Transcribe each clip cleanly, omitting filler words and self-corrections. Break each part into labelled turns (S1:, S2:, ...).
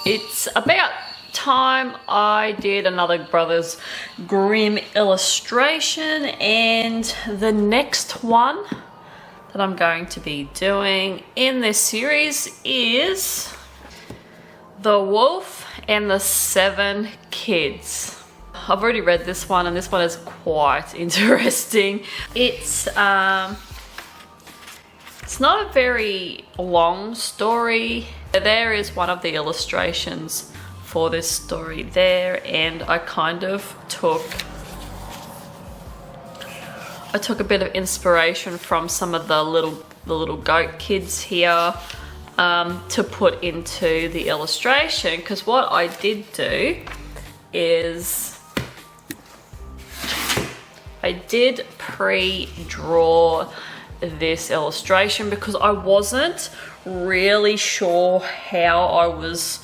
S1: It's about time I did another Brothers Grimm illustration, and the next one that I'm going to be doing in this series is The Wolf and the Seven Kids. I've already read this one, and this one is quite interesting. It's not a very long story. There is one of the illustrations for this story there, and I kind of took a bit of inspiration from some of the little goat kids here to put into the illustration, because what I did do is I did pre-draw this illustration because I wasn't really sure how I was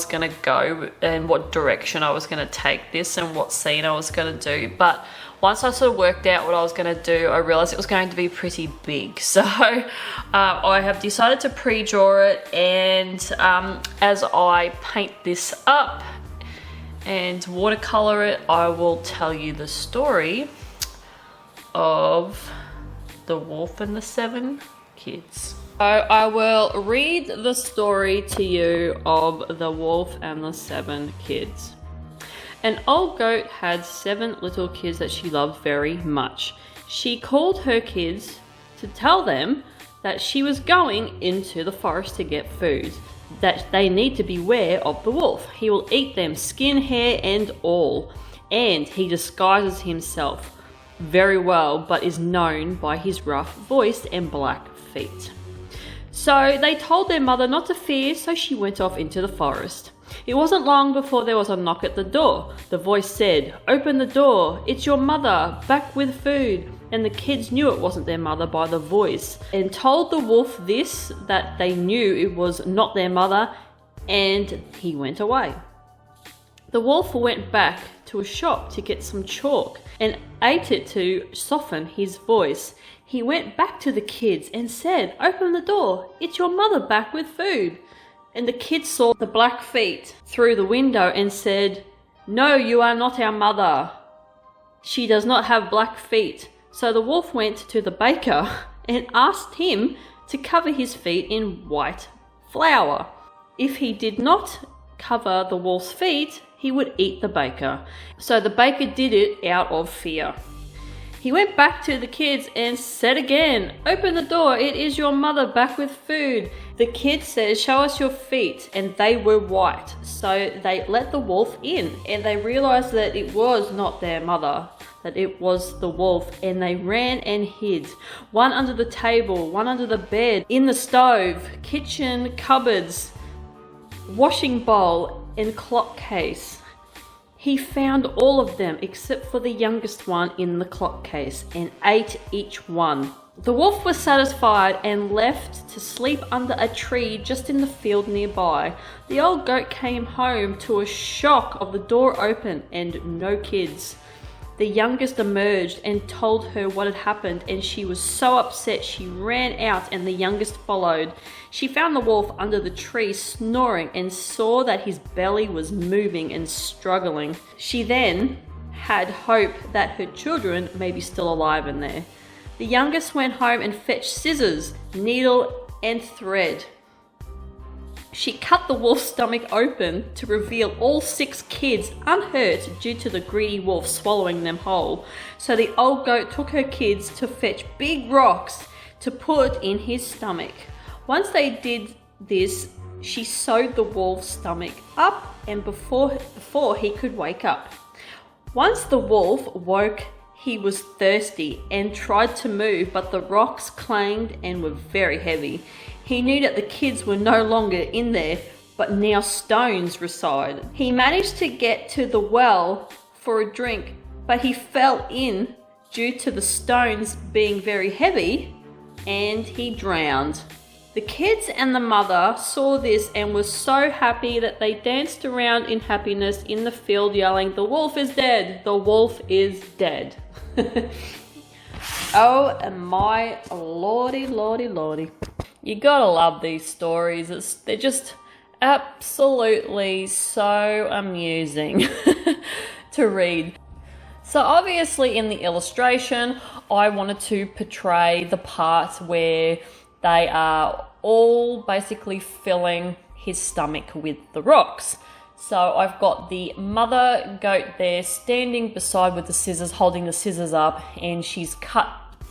S1: gonna go and what direction I was gonna take this and what scene I was gonna do. But once I sort of worked out what I was gonna do, I realized it was going to be pretty big. So I have decided to pre-draw it, and as I paint this up and watercolor it, I will tell you the story of The Wolf and the Seven Kids. So I will read the story to you of The Wolf and the Seven Kids. An old goat had 7 little kids that she loved very much. She called her kids to tell them that she was going into the forest to get food, that they need to beware of the wolf. He will eat them, skin, hair, and all, and he disguises himself very well, but is known by his rough voice and black feet. So they told their mother not to fear, so she went off into the forest. It wasn't long before there was a knock at the door. The voice said, "Open the door, it's your mother, back with food." And the kids knew it wasn't their mother by the voice, and told the wolf this, that they knew it was not their mother, and he went away. The wolf went back to a shop to get some chalk and ate it to soften his voice. He went back to the kids and said, "Open the door, it's your mother back with food." And the kids saw the black feet through the window and said, "No, you are not our mother. She does not have black feet." So the wolf went to the baker and asked him to cover his feet in white flour. If he did not cover the wolf's feet, he would eat the baker. So the baker did it out of fear. He went back to the kids and said again, "Open the door, it is your mother back with food." The kid said, "Show us your feet," and they were white. So they let the wolf in, and they realized that it was not their mother, that it was the wolf, and they ran and hid. One under the table, one under the bed, in the stove, kitchen cupboards, washing bowl, and clock case. He found all of them except for the youngest one in the clock case and ate each one. The wolf was satisfied and left to sleep under a tree just in the field nearby. The old goat came home to a shock of the door open and no kids. The youngest emerged and told her what had happened, and she was so upset she ran out and the youngest followed. She found the wolf under the tree snoring and saw that his belly was moving and struggling. She then had hope that her children may be still alive in there. The youngest went home and fetched scissors, needle, and thread. She cut the wolf's stomach open to reveal all 6 kids unhurt due to the greedy wolf swallowing them whole. So the old goat took her kids to fetch big rocks to put in his stomach. Once they did this, she sewed the wolf's stomach up and before he could wake up. Once the wolf woke, he was thirsty and tried to move, but the rocks clanged and were very heavy. He knew that the kids were no longer in there, but now stones resided. He managed to get to the well for a drink, but he fell in due to the stones being very heavy, and he drowned. The kids and the mother saw this and were so happy that they danced around in happiness in the field yelling, "The wolf is dead! The wolf is dead!" Oh my lordy, lordy, lordy. You gotta love these stories. They're just absolutely so amusing to read. So obviously in the illustration, I wanted to portray the parts where they are all basically filling his stomach with the rocks. So I've got the mother goat there standing beside with the scissors, holding the scissors up, and she's cut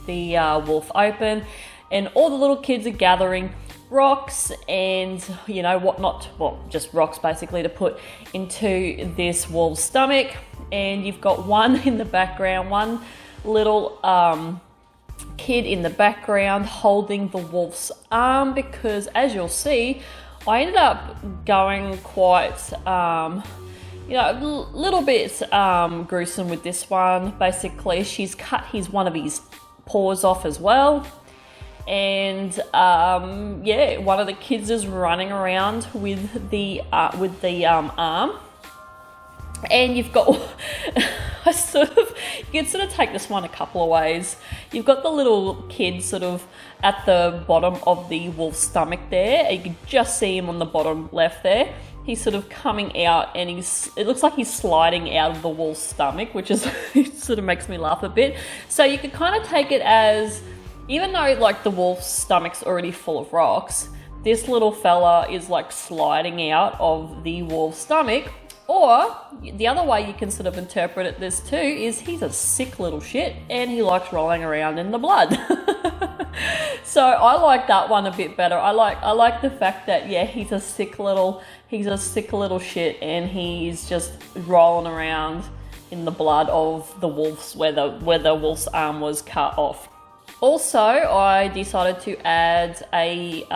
S1: the wolf open, and all the little kids are gathering rocks and you know whatnot, well, just rocks basically to put into this wolf's stomach. And you've got one in the background, one little kid in the background holding the wolf's arm, because as you'll see, I ended up going quite, you know, a little bit gruesome with this one. Basically, she's cut one of his paws off as well. And yeah, one of the kids is running around with the arm. And you've got, you can sort of take this one a couple of ways. You've got the little kid sort of at the bottom of the wolf's stomach there. You can just see him on the bottom left there. He's sort of coming out, and it looks like he's sliding out of the wolf's stomach, which is, it sort of makes me laugh a bit. So you could kind of take it as, even though like the wolf's stomach's already full of rocks, this little fella is like sliding out of the wolf's stomach. Or the other way you can sort of interpret this too is he's a sick little shit and he likes rolling around in the blood. So I like that one a bit better. I like the fact that, yeah, he's a sick little shit and he's just rolling around in the blood of the wolf's, where the wolf's arm was cut off. Also, I decided to add a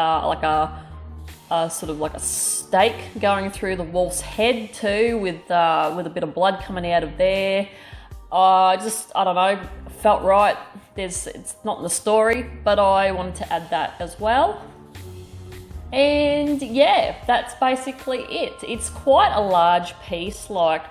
S1: sort of like a stake going through the wolf's head too, with a bit of blood coming out of there. I don't know, felt right. It's not in the story, but I wanted to add that as well. And yeah, that's basically it. It's quite a large piece. Like,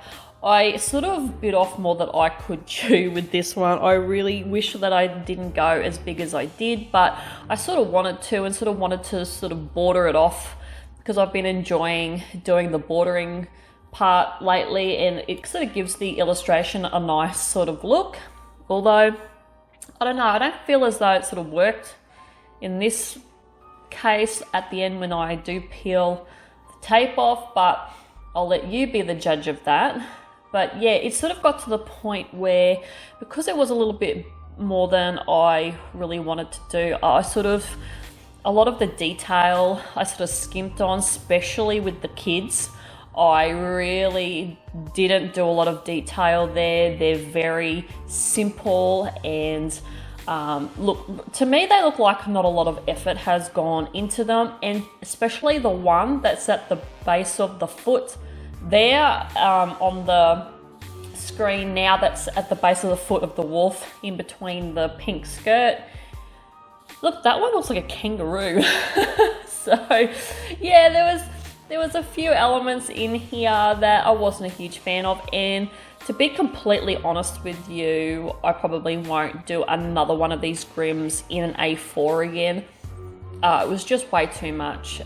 S1: I sort of bit off more than I could chew with this one. I really wish that I didn't go as big as I did, but I sort of wanted to, and sort of wanted to sort of border it off, because I've been enjoying doing the bordering part lately, and it sort of gives the illustration a nice sort of look. Although, I don't know, I don't feel as though it sort of worked in this case at the end when I do peel the tape off, but I'll let you be the judge of that. But yeah, it sort of got to the point where, because it was a little bit more than I really wanted to do, a lot of the detail I sort of skimped on, especially with the kids. I really didn't do a lot of detail there. They're very simple, and look, to me they look like not a lot of effort has gone into them, and especially the one that's at the base of the foot there on the screen now, that's at the base of the foot of the wolf in between the pink skirt. Look, that one looks like a kangaroo. So yeah, there was a few elements in here that I wasn't a huge fan of, and to be completely honest with you, I probably won't do another one of these Grimms in an A4 again. It was just way too much.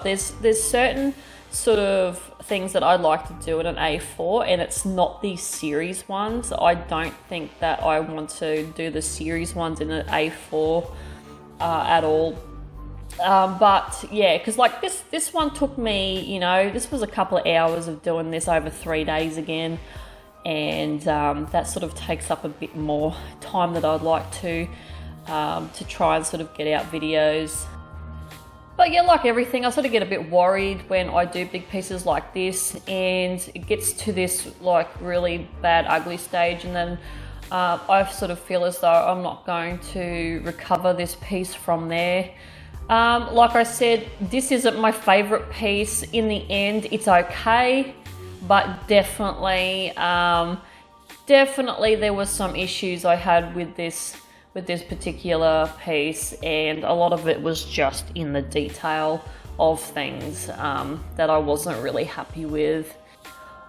S1: There's certain sort of things that I'd like to do in an A4, and it's not the series ones. I don't think that I want to do the series ones in an A4 at all. But yeah, because like this one took me, you know, this was a couple of hours of doing this over 3 days again, and that sort of takes up a bit more time that I'd like to try and sort of get out videos. But yeah, like everything, I sort of get a bit worried when I do big pieces like this, and it gets to this like really bad ugly stage, and then I sort of feel as though I'm not going to recover this piece from there. Like I said, this isn't my favorite piece. In the end, it's okay, but definitely there was some issues I had with this particular piece, and a lot of it was just in the detail of things that I wasn't really happy with.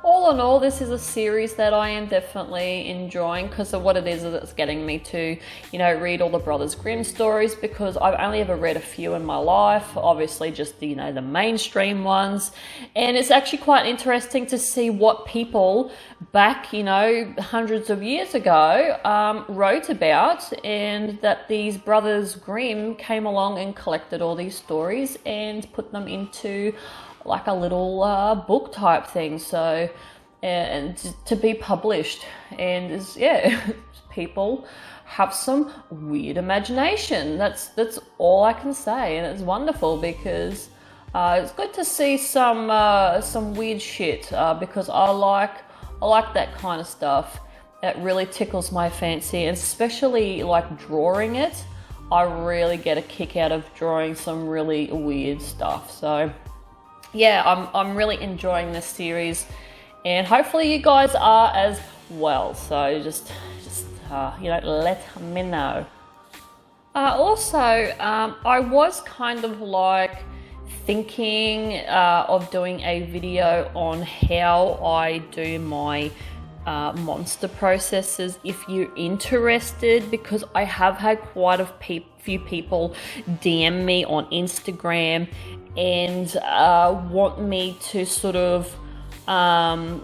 S1: all in all, this is a series that I am definitely enjoying because of what it is that's getting me to, you know, read all the Brothers Grimm stories, because I've only ever read a few in my life, obviously just, you know, the mainstream ones. And it's actually quite interesting to see what people back, you know, hundreds of years ago wrote about, and that these Brothers Grimm came along and collected all these stories and put them into like a little book type thing, so and to be published. And yeah, people have some weird imagination. That's all I can say, and it's wonderful because it's good to see some weird shit, because I like that kind of stuff. It really tickles my fancy, and especially like drawing it. I really get a kick out of drawing some really weird stuff. So yeah, I'm really enjoying this series, and hopefully you guys are as well. So just you know, let me know. Also, I was kind of like thinking of doing a video on how I do my monster processes, if you're interested, because I have had quite a few people DM me on Instagram and want me to sort of I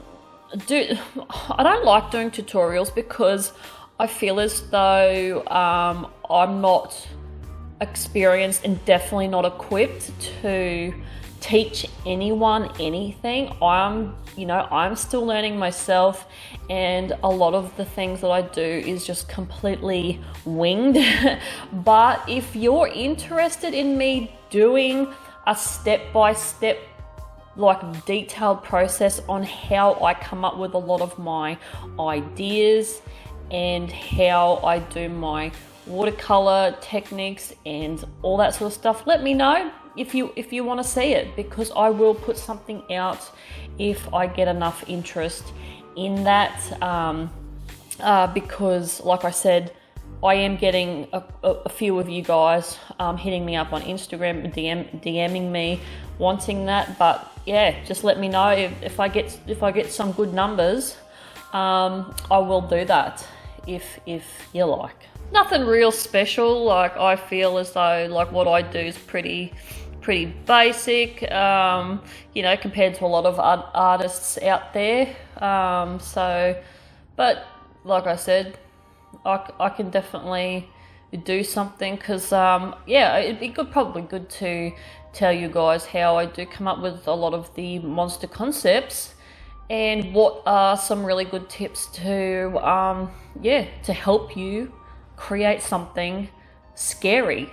S1: don't like doing tutorials because I feel as though I'm not experienced and definitely not equipped to teach anyone anything. I'm still learning myself, and a lot of the things that I do is just completely winged. But if you're interested in me doing a step-by-step, like detailed process on how I come up with a lot of my ideas and how I do my watercolor techniques and all that sort of stuff, let me know if you want to see it, because I will put something out if I get enough interest in that, because like I said, I am getting a few of you guys hitting me up on Instagram, DMing me, wanting that. But yeah, just let me know if I get some good numbers. I will do that if you like. Nothing real special. Like, I feel as though like what I do is pretty basic, you know, compared to a lot of artists out there. But like I said, I can definitely do something, because yeah, it'd be probably good to tell you guys how I do come up with a lot of the monster concepts, and what are some really good tips to to help you create something scary,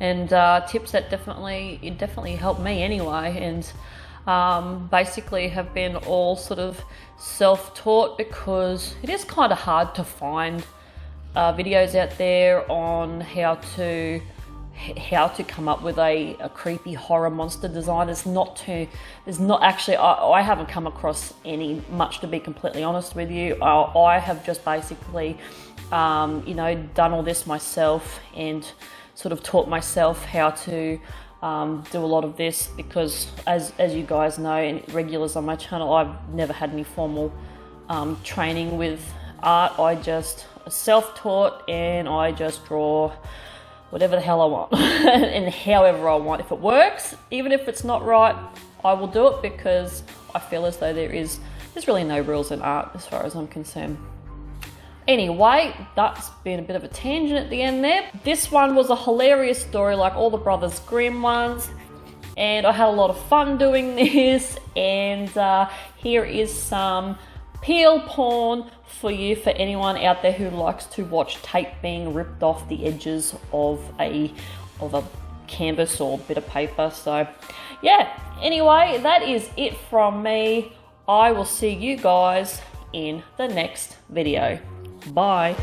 S1: and tips that definitely help me anyway, and basically have been all sort of self-taught, because it is kind of hard to find videos out there on how to come up with a creepy horror monster design. There's not actually, I haven't come across any much, to be completely honest with you. I have just basically you know, done all this myself and sort of taught myself how to do a lot of this, because as you guys know, and regulars on my channel, I've never had any formal training with art. I just self-taught, and I just draw whatever the hell I want and however I want. If it works, even if it's not right, I will do it, because I feel as though there's really no rules in art as far as I'm concerned. Anyway, that's been a bit of a tangent at the end there. This one was a hilarious story, like all the Brothers Grimm ones, and I had a lot of fun doing this. And here is some peel porn for you, for anyone out there who likes to watch tape being ripped off the edges of a canvas or bit of paper. So yeah, anyway, that is it from me. I will see you guys in the next video. Bye.